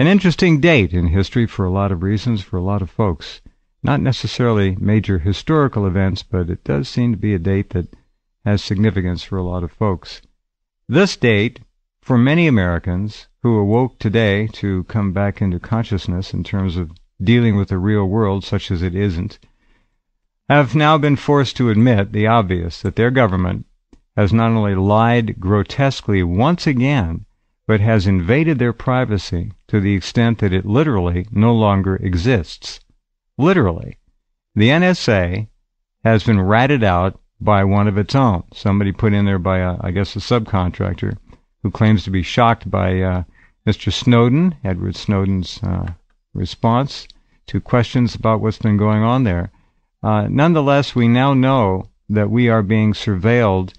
An interesting date in history for a lot of reasons, for a lot of folks. Not necessarily major historical events, but it does seem to be a date that has significance for a lot of folks. This date, for many Americans who awoke today to come back into consciousness in terms of dealing with the real world such as it isn't, have now been forced to admit the obvious, that their government has not only lied grotesquely once again, but has invaded their privacy to the extent that it literally no longer exists. Literally. The NSA has been ratted out by one of its own. Somebody put in there by, I guess, a subcontractor who claims to be shocked by Mr. Snowden, Edward Snowden's response to questions about what's been going on there. Nonetheless, we now know that we are being surveilled.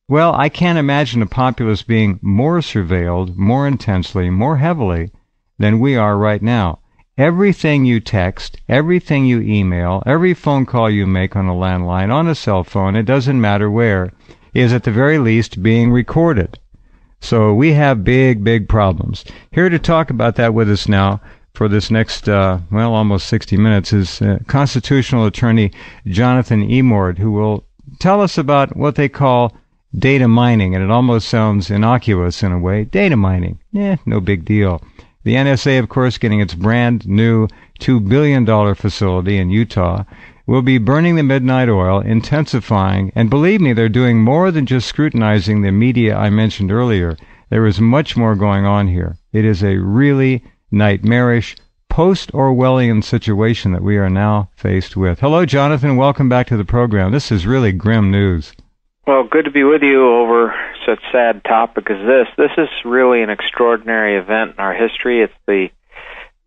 Well, I can't imagine a populace being more surveilled, more intensely, more heavily than we are right now. Everything you text, everything you email, every phone call you make on a landline, on a cell phone, it doesn't matter where, is at the very least being recorded. So we have big, big problems. Here to talk about that with us now for this next, almost 60 minutes is constitutional attorney Jonathan Emord, who will tell us about what they call data mining, and it almost sounds innocuous in a way. Data mining, no big deal. The NSA, of course, getting its brand new $2 billion facility in Utah, will be burning the midnight oil, intensifying, and believe me, they're doing more than just scrutinizing the media I mentioned earlier. There is much more going on here. It is a really nightmarish, post-Orwellian situation that we are now faced with. Hello, Jonathan. Welcome back to the program. This is really grim news. Well, good to be with you over such sad topic as this. This is really an extraordinary event in our history. It's the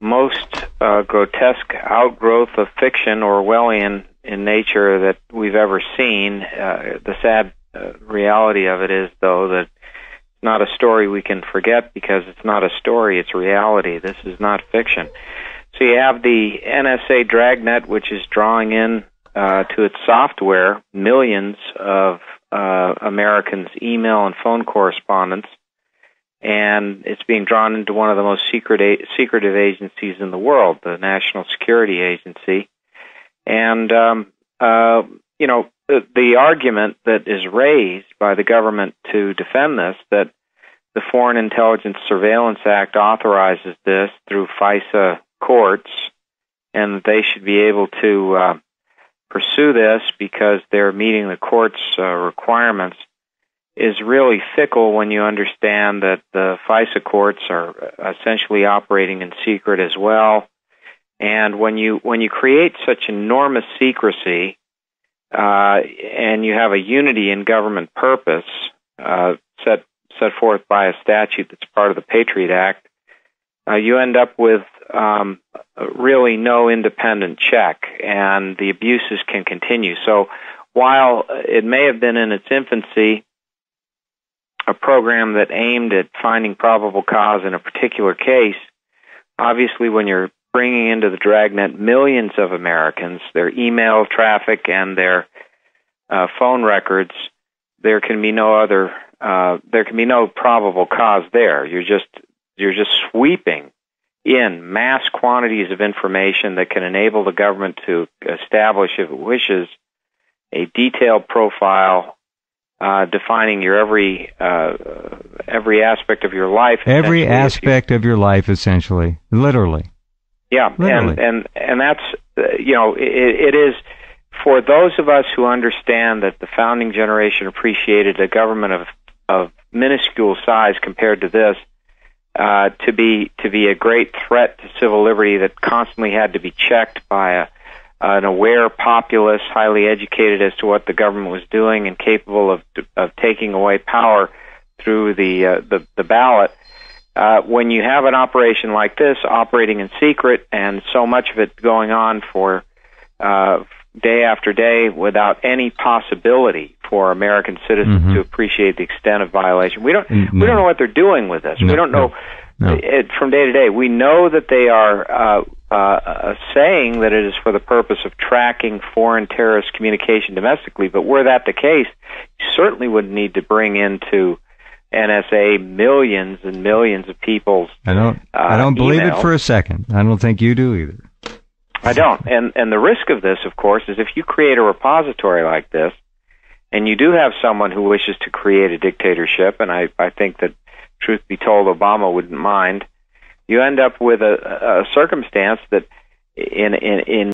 most grotesque outgrowth of fiction, Orwellian in nature, that we've ever seen. The sad reality of it is, though, that it's not a story we can forget because it's not a story, it's reality. This is not fiction. So you have the NSA dragnet, which is drawing in to its software millions of Americans' email and phone correspondence, and it's being drawn into one of the most secretive agencies in the world, the National Security Agency. And, the argument that is raised by the government to defend this, that the Foreign Intelligence Surveillance Act authorizes this through FISA courts, and that they should be able to pursue this because they're meeting the court's requirements, is really fickle when you understand that the FISA courts are essentially operating in secret as well. And when you create such enormous secrecy, and you have a unity in government purpose set forth by a statute that's part of the Patriot Act, you end up with really no independent check, and the abuses can continue. So while it may have been in its infancy a program that aimed at finding probable cause in a particular case, obviously when you're bringing into the dragnet millions of Americans, their email traffic and their phone records, there can be no probable cause there. You're just sweeping in mass quantities of information that can enable the government to establish, if it wishes, a detailed profile defining your every aspect of your life. Every aspect of your life, essentially, literally. Yeah, literally. and that's it is for those of us who understand that the founding generation appreciated a government of minuscule size compared to this. To be a great threat to civil liberty that constantly had to be checked by an aware populace, highly educated as to what the government was doing and capable of taking away power through the ballot. When you have an operation like this operating in secret and so much of it going on for day after day without any possibility for American citizens to appreciate the extent of violation. We don't know what they're doing with this. We don't know it from day to day. We know that they are saying that it is for the purpose of tracking foreign terrorist communication domestically, but were that the case, you certainly would need to bring into NSA millions and millions of people's I don't believe emails. it for a second. I don't think you do either. I don't. And the risk of this, of course, is if you create a repository like this, and you do have someone who wishes to create a dictatorship, and I think that, truth be told, Obama wouldn't mind, you end up with a circumstance that in